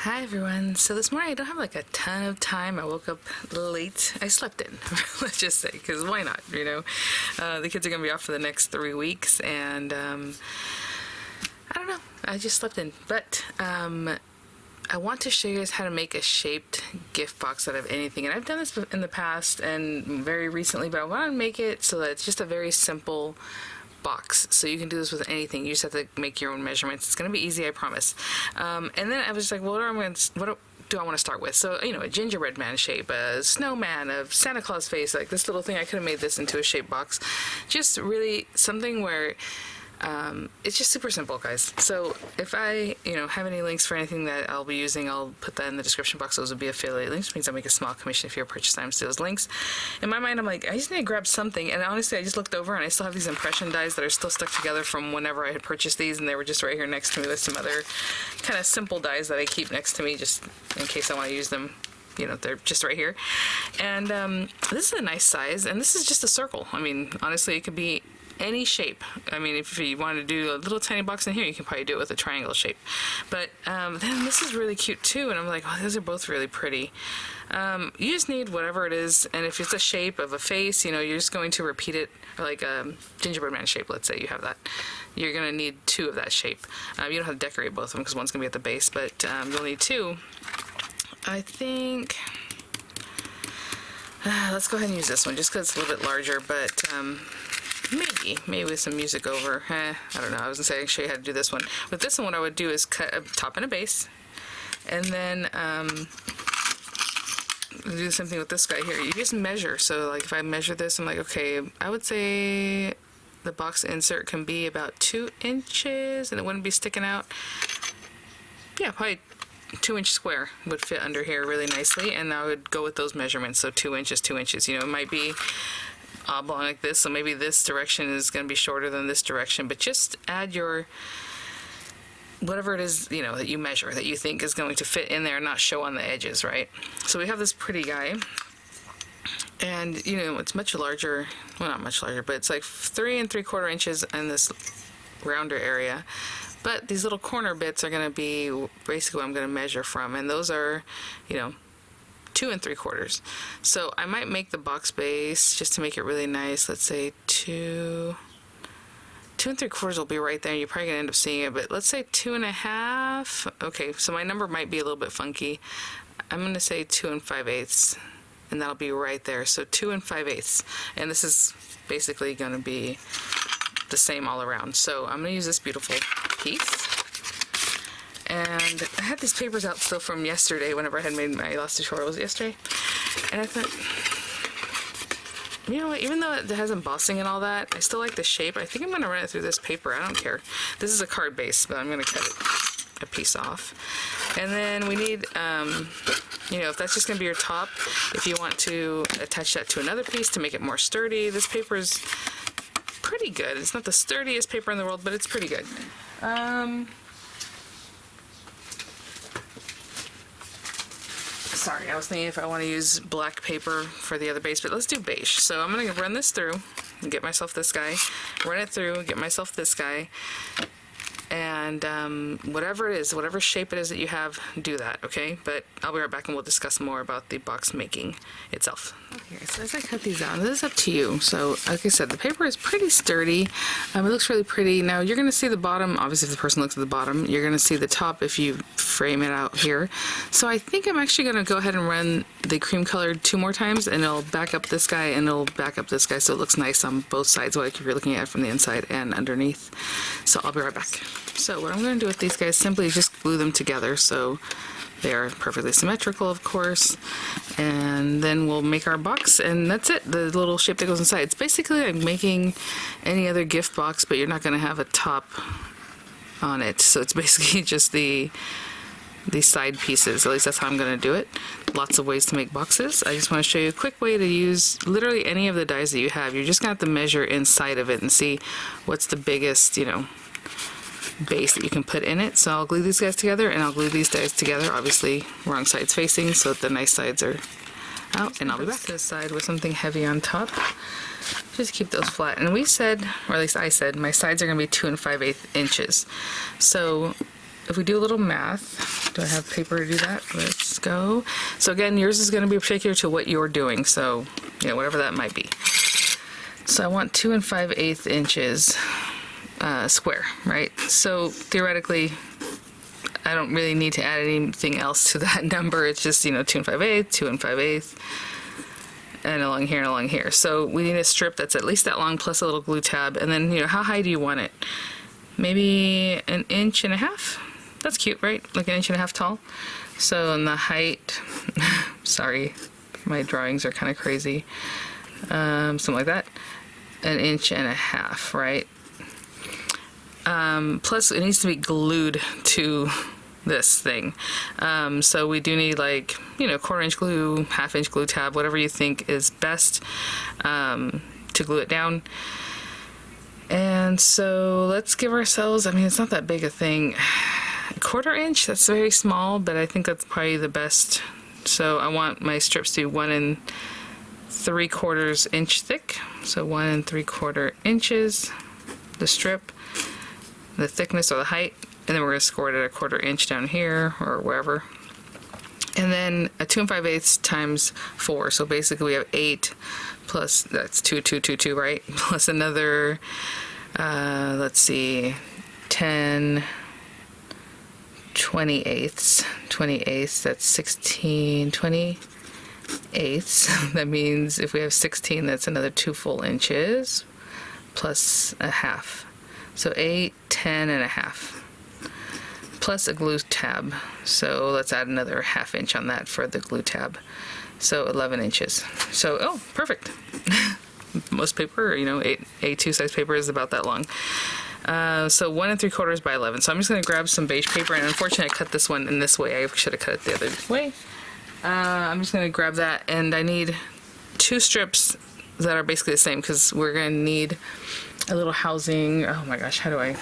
Hi everyone. So this morning I don't have like a ton of time. I woke up late. I slept in, let's just say, because why not, you know? The kids are going to be off for the next 3 weeks, and I don't know. I just slept in. But I want to show you guys how to make a shaped gift box out of anything. And I've done this in the past and very recently, but I want to make it so that it's just a very simple box, so you can do this with anything. You just have to make your own measurements. It's going to be easy, I promise. And then I was like, well, what do I want to start with? So, you know, a gingerbread man shape, a snowman, a Santa Claus face, like this little thing. I could have made this into a shape box. Just really something where it's just super simple, guys. So if I, have any links for anything that I'll be using, I'll put that in the description box. Those would be affiliate links, which means I'll make a small commission if you purchase items to those links. In my mind, I'm like, I just need to grab something. And honestly, I just looked over and I still have these impression dies that are still stuck together from whenever I had purchased these, and they were just right here next to me with some other kind of simple dies that I keep next to me just in case I want to use them. They're just right here. And this is a nice size, and this is just a circle. I mean, honestly, it could be any shape. I mean, if you wanted to do a little tiny box in here, you can probably do it with a triangle shape. But then this is really cute too, and I'm like, oh, those are both really pretty. You just need whatever it is, and if it's a shape of a face, you're just going to repeat it, or like a gingerbread man shape, let's say you have that. You're going to need 2 of that shape. You don't have to decorate both of them because one's going to be at the base, but you'll need 2. I think... let's go ahead and use this one, just because it's a little bit larger, but... maybe with some music over. I don't know. I was gonna say, show you how to do this one. With this one, what I would do is cut a top and a base, and then do the same thing with this guy here. You just measure. So, like, if I measure this, I'm like, okay, I would say the box insert can be about 2 inches, and it wouldn't be sticking out. Yeah, probably 2-inch square would fit under here really nicely, and I would go with those measurements. So 2 inches, 2 inches. It might be oblong like this, so maybe this direction is going to be shorter than this direction, but just add your whatever it is that you measure that you think is going to fit in there and not show on the edges, right? So we have this pretty guy, and it's much larger, well, not much larger, but it's like 3 3/4 inches in this rounder area, but these little corner bits are going to be basically what I'm going to measure from, and those are 2 3/4. So I might make the box base just to make it really nice. Let's say 2 3/4 will be right there. You're probably gonna end up seeing it, but let's say 2 1/2. Okay, so my number might be a little bit funky. I'm gonna say 2 5/8, and that'll be right there. So 2 5/8, and this is basically gonna be the same all around. So I'm gonna use this beautiful piece. And I had these papers out still from yesterday whenever I had made my last tutorial. Was it yesterday? And I thought, you know what, even though it has embossing and all that, I still like the shape. I think I'm going to run it through this paper. I don't care. This is a card base, but I'm going to cut a piece off. And then we need, if that's just going to be your top, if you want to attach that to another piece to make it more sturdy, this paper is pretty good. It's not the sturdiest paper in the world, but it's pretty good. Sorry, I was thinking if I want to use black paper for the other base, but let's do beige. So I'm going to run this through and get myself this guy, run it through, get myself this guy, and whatever it is, whatever shape it is that you have, do that, okay? But I'll be right back and we'll discuss more about the box making itself. Okay, so as I cut these out, this is up to you. So like I said, the paper is pretty sturdy. It looks really pretty. Now you're going to see the bottom, obviously if the person looks at the bottom, you're going to see the top if you frame it out here. So I think I'm actually going to go ahead and run the cream colored 2 more times, and it'll back up this guy and it'll back up this guy, so it looks nice on both sides, like you're looking at from the inside and underneath. So I'll be right back. So what I'm going to do with these guys simply is just glue them together so they are perfectly symmetrical, of course, and then we'll make our box, and that's it, the little shape that goes inside. It's basically like making any other gift box, but you're not going to have a top on it, so it's basically just the side pieces. At least that's how I'm going to do it. Lots of ways to make boxes. I just want to show you a quick way to use literally any of the dies that you have. You're just going to have to measure inside of it and see what's the biggest, base that you can put in it. So I'll glue these guys together, and I'll glue these dies together, obviously wrong sides facing so that the nice sides are out, and I'll be back to the side with something heavy on top. Just keep those flat. And we said, or at least I said, my sides are going to be 2 5/8 inches. So if we do a little math, do I have paper to do that? Let's go. So again, yours is going to be particular to what you're doing. So, you know, whatever that might be. So I want 2 5/8 inches square, right? So theoretically, I don't really need to add anything else to that number. It's just, you know, 2 5/8, 2 5/8, and along here and along here. So we need a strip that's at least that long plus a little glue tab. And then, you know, how high do you want it? Maybe 1.5 inches? That's cute, right? Like 1.5 inches tall. So in the height, sorry, my drawings are kind of crazy. Something like that. 1.5 inches, right? Plus it needs to be glued to this thing. So we do need, like, you know, 1/4 inch glue, 1/2 inch glue tab, whatever you think is best to glue it down. And so let's give ourselves, I mean, it's not that big a thing. 1/4 inch, that's very small, but I think that's probably the best. So I want my strips to be 1 3/4 inch thick. So 1 3/4 inches, the strip, the thickness or the height, and then we're going to score it at 1/4 inch down here or wherever. And then a 2 5/8 times 4. So basically we have 8 plus, that's 2, 2, 2, 2, right? Plus another, let's see, 10 28ths. 28ths, that's 16 28ths. That means if we have 16, that's another 2 full inches plus a half. So 8, 10 and a half. Plus a glue tab. So let's add another 1/2 inch on that for the glue tab. So 11 inches. So, oh, perfect. Most paper, you know, A2 size paper is about that long. So 1 3/4 by 11. So I'm just going to grab some beige paper, and unfortunately I cut this one in this way. I should have cut it the other way. I'm just going to grab that, and I need 2 strips that are basically the same because we're going to need a little housing. Oh my gosh, how do I?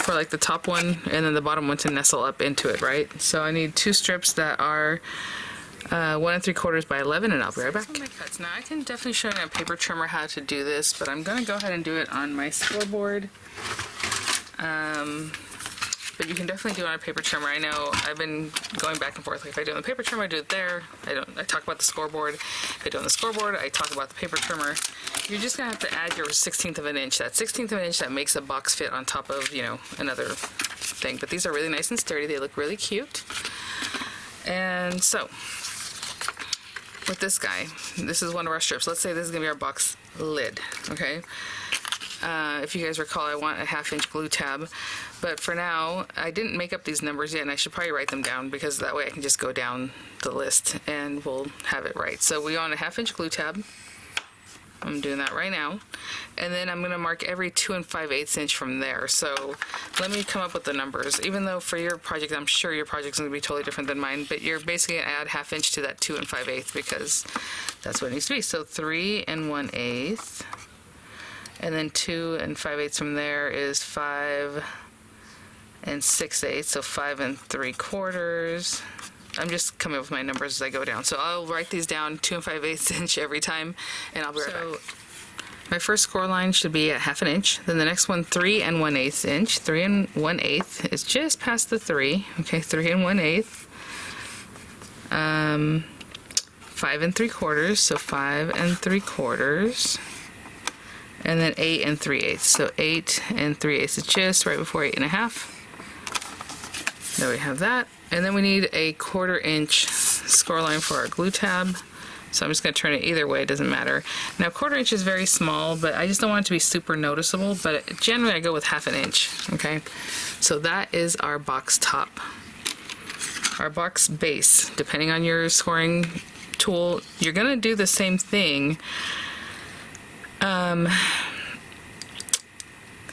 For like the top one and then the bottom one to nestle up into it, right? So I need 2 strips that are 1 3/4 by 11, and I'll be right back. Now I can definitely show you a paper trimmer how to do this, but I'm gonna go ahead and do it on my scoreboard. But you can definitely do it on a paper trimmer. I know I've been going back and forth. Like if I do it on the paper trimmer, I do it there. I talk about the scoreboard. If I do it on the scoreboard, I talk about the paper trimmer. You're just gonna have to add your 1/16 of an inch. That 1/16 of an inch that makes a box fit on top of, you know, another thing. But these are really nice and sturdy. They look really cute. And so with this guy, this is one of our strips. Let's say this is gonna be our box lid, okay? If you guys recall, I want a 1/2 inch glue tab, but for now, I didn't make up these numbers yet, and I should probably write them down because that way I can just go down the list and we'll have it right. So we want a 1/2 inch glue tab. I'm doing that right now. And then I'm gonna mark every 2 5/8 inch from there. So let me come up with the numbers. Even though for your project, I'm sure your project's gonna be totally different than mine, but you're basically gonna add 1/2 inch to that 2 5/8 because that's what it needs to be. So 3 1/8. And then 2 5/8 from there is 5 6/8, so 5 3/4. I'm just coming up with my numbers as I go down. So I'll write these down 2 5/8 inch every time, and I'll be right back. My first score line should be at 1/2 inch. Then the next one, 3 1/8 inch. 3 1/8 is just past the 3. Okay, 3 1/8. 5 3/4, so 5 3/4. And then 8 3/8. So 8 3/8 is just right before 8 1/2. There we have that. And then we need a 1/4 inch score line for our glue tab. So I'm just going to turn it either way, it doesn't matter. Now 1/4 inch is very small, but I just don't want it to be super noticeable, but generally I go with 1/2 inch, okay? So that is our box top. Our box base, depending on your scoring tool, you're going to do the same thing.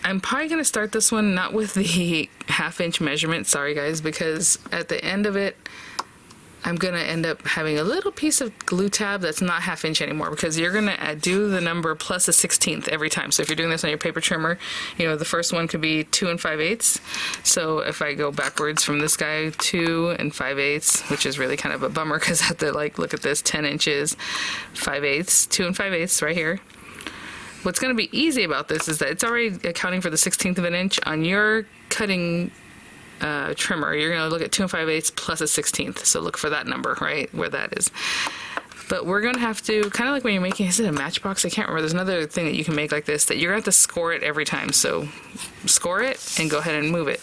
I'm probably going to start this one not with the 1/2 inch measurement, sorry guys, because at the end of it, I'm going to end up having a little piece of glue tab that's not 1/2 inch anymore, because you're going to do the number plus a 1/16 every time. So if you're doing this on your paper trimmer, you know, the first one could be 2 5/8. So if I go backwards from this guy, 2 5/8, which is really kind of a bummer because I have to like look at this, 10 inches, 5/8, 2 5/8 right here. what's going to be easy about this is that it's already accounting for the 1/16 of an inch on your cutting trimmer. You're going to look at 2 5/8 plus a 1/16. So look for that number, right, where that is. But we're going to have to, kind of like when you're making, is it a matchbox? I can't remember. There's another thing that you can make like this that you're going to have to score it every time. So score it and go ahead and move it.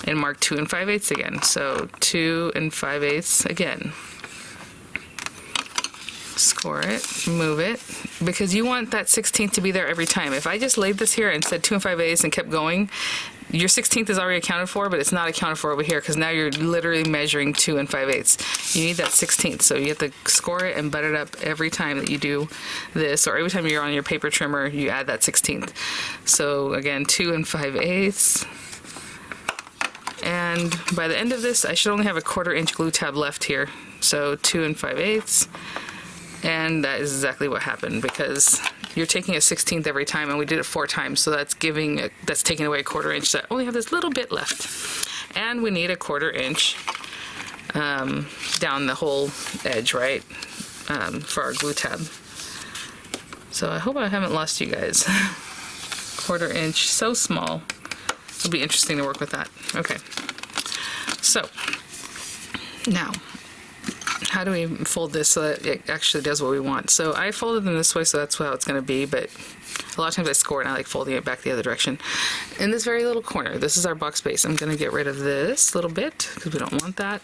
And mark 2 5/8 again. So 2 5/8 again. Score it, move it, because you want that 1/16 to be there every time. If I just laid this here and said 2 5/8 and kept going, your 1/16 is already accounted for, but it's not accounted for over here because now you're literally measuring 2 5/8. You need that 1/16, so you have to score it and butt it up every time that you do this, or every time you're on your paper trimmer, you add that 1/16. So again, 2 5/8. And by the end of this, I should only have a 1/4 inch glue tab left here. So 2 5/8. And that is exactly what happened, because you're taking a 1/16 every time, and we did it 4 times, so that's taking away a 1/4 inch. So I only have this little bit left, and we need a 1/4 inch down the whole edge, right, for our glue tab. So I hope I haven't lost you guys. 1/4 inch, so small. It'll be interesting to work with that. Okay, so now, how do we fold this so that it actually does what we want? So I folded them this way, so that's how it's going to be, but a lot of times I score and I like folding it back the other direction. In this very little corner, this is our box base. I'm going to get rid of this little bit because we don't want that.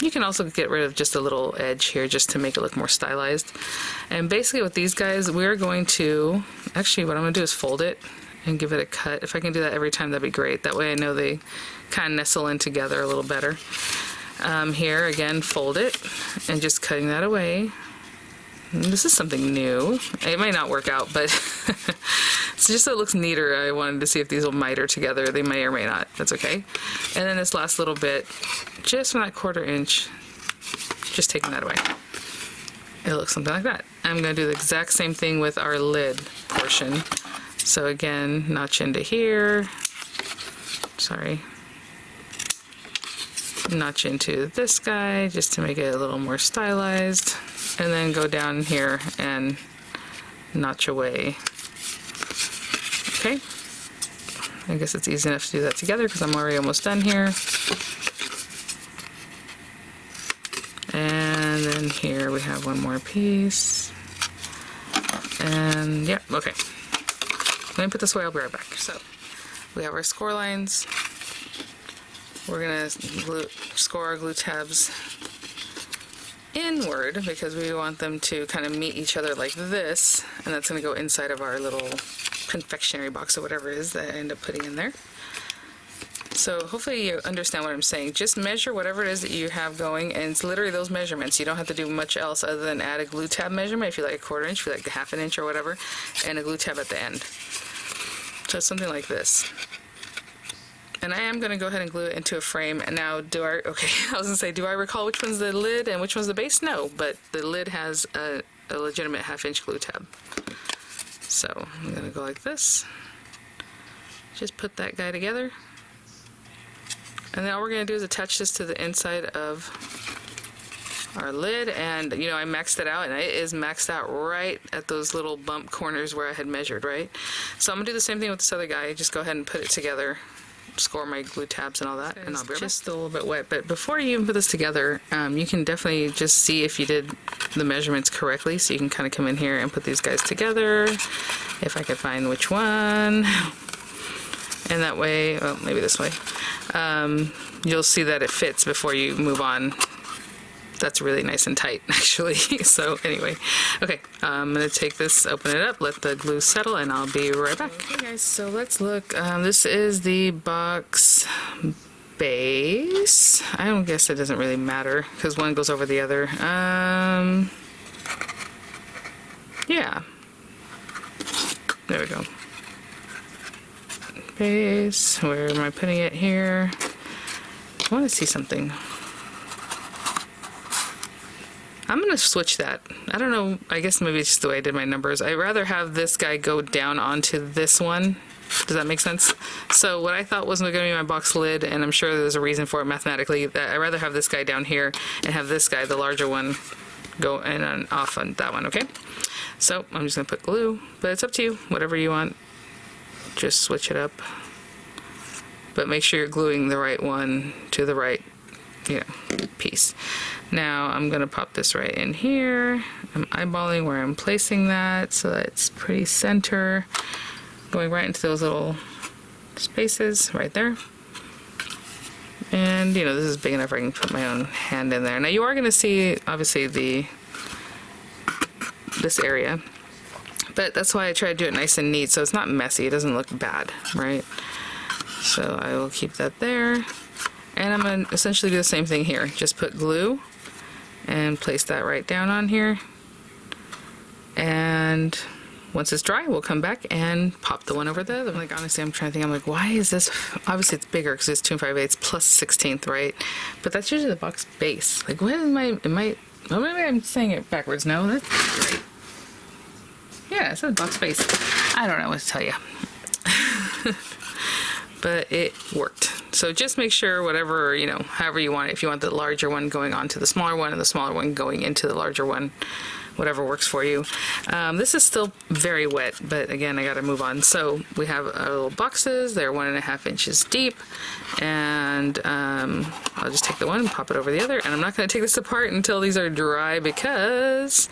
You can also get rid of just a little edge here just to make it look more stylized. And basically with these guys, we're going to, actually what I'm going to do is fold it and give it a cut. If I can do that every time, that'd be great. That way I know they kind of nestle in together a little better. Here again, fold it and just cutting that away. And this is something new. It might not work out, but it's just so it looks neater. I wanted to see if these will miter together. They may or may not. That's okay. And then this last little bit, just from that 1/4 inch, just taking that away. It looks something like that. I'm going to do the exact same thing with our lid portion. So again, notch into here. Sorry. Notch into this guy just to make it a little more stylized, and then go down here and notch away. Okay, I guess it's easy enough to do that together because I'm already almost done here. And then here we have one more piece, and yeah, okay, let me put this away, I'll be right back. So we have our score lines. We're going to score our glue tabs inward because we want them to kind of meet each other like this, and that's going to go inside of our little confectionery box or whatever it is that I end up putting in there. So hopefully you understand what I'm saying. Just measure whatever it is that you have going, and it's literally those measurements. You don't have to do much else other than add a glue tab measurement if you like a 1/4 inch, if you like a 1/2 inch or whatever, and a glue tab at the end. So it's something like this. And I am going to go ahead and glue it into a frame. And now I was going to say, do I recall which one's the lid and which one's the base? No, but the lid has a legitimate 1/2 inch glue tab. So I'm going to go like this. Just put that guy together. And then all we're going to do is attach this to the inside of our lid. And, you know, I maxed it out, and it is maxed out right at those little bump corners where I had measured, right? So I'm going to do the same thing with this other guy. Just go ahead and put it together. Score my glue tabs and all that, and I'll be just a little bit wet. But before you even put this together, you can definitely just see if you did the measurements correctly. So you can kind of come in here and put these guys together, if I could find which one. And that way, well, maybe this way, you'll see that it fits before you move on. That's really nice and tight, actually. So anyway, okay, I'm gonna take this, open it up, let the glue settle, and I'll be right back. Okay guys, so let's look. This is the box base. I don't guess it doesn't really matter because one goes over the other. Yeah, there we go. Base, where am I putting it here? I want to see something. I'm going to switch that. I don't know, I guess maybe it's just the way I did my numbers. I'd rather have this guy go down onto this one. Does that make sense? So what I thought was going to be my box lid, and I'm sure there's a reason for it mathematically, that I'd rather have this guy down here and have this guy, the larger one, go in and off on that one, okay? So I'm just gonna put glue, but it's up to you, whatever you want. Just switch it up. But make sure you're gluing the right one to the right, piece. Now I'm gonna pop this right in here. I'm eyeballing where I'm placing that so that it's pretty center. Going right into those little spaces right there. And this is big enough I can put my own hand in there. Now you are gonna see obviously this area, but that's why I try to do it nice and neat so it's not messy, it doesn't look bad, right? So I will keep that there. And I'm going to essentially do the same thing here. Just put glue and place that right down on here. And once it's dry, we'll come back and pop the one over the other. Like, honestly, I'm trying to think, I'm like, why is this? Obviously, it's bigger because it's 2 5/8 plus 16th, right? But that's usually the box base. Like, what am I, maybe I'm saying it backwards. No, that's right. Yeah, it's a box base. I don't know what to tell you. But it worked. So just make sure whatever, however you want it. If you want the larger one going on to the smaller one and the smaller one going into the larger one, whatever works for you. This is still very wet, but again, I gotta move on. So we have our little boxes. They're 1.5 inches deep. And I'll just take the one and pop it over the other. And I'm not gonna take this apart until these are dry because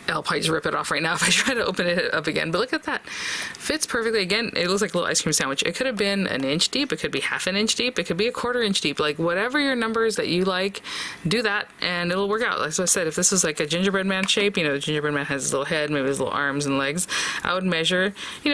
I'll probably just rip it off right now if I try to open it up again. But look at that. Fits perfectly. Again, it looks like a little ice cream sandwich. It could have been 1 inch deep. It could be 1/2 inch deep. It could be 1/4 inch deep. Like, whatever your numbers that you like, do that and it'll work out. Like I said, if this was like a gingerbread man shape, the gingerbread man has his little head, maybe his little arms and legs, I would measure,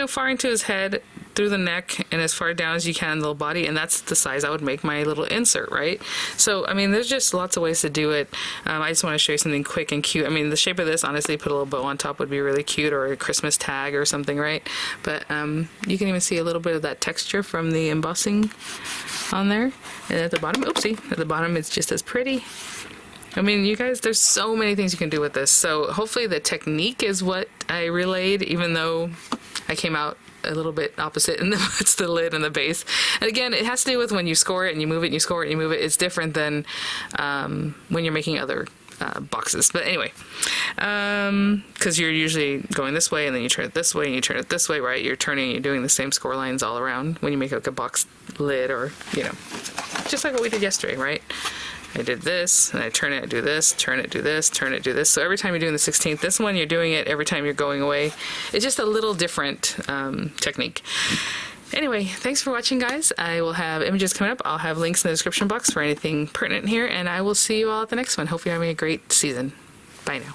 far into his head, through the neck, and as far down as you can, the little body, and that's the size I would make my little insert, right? So, I mean, there's just lots of ways to do it. I just want to show you something quick and cute. I mean, the shape of this, honestly, put a little bow on top would be really cute, or a Christmas tag or something, right? But you can even see a little bit of that texture from the embossing on there. And at the bottom, oopsie, at the bottom it's just as pretty. I mean, you guys, there's so many things you can do with this. So hopefully the technique is what I relayed, even though I came out a little bit opposite, and it's the lid and the base. And again, it has to do with when you score it and you move it and you score it and you move it. It's different than when you're making other boxes. But anyway, because you're usually going this way and then you turn it this way and you turn it this way, right? You're doing the same score lines all around when you make like a box lid, or, just like what we did yesterday, right? I did this, and I turn it, do this, turn it, do this, turn it, do this. So every time you're doing the 16th, this one you're doing it every time you're going away. It's just a little different technique. Anyway, thanks for watching, guys. I will have images coming up. I'll have links in the description box for anything pertinent here, and I will see you all at the next one. Hope you're having a great season. Bye now.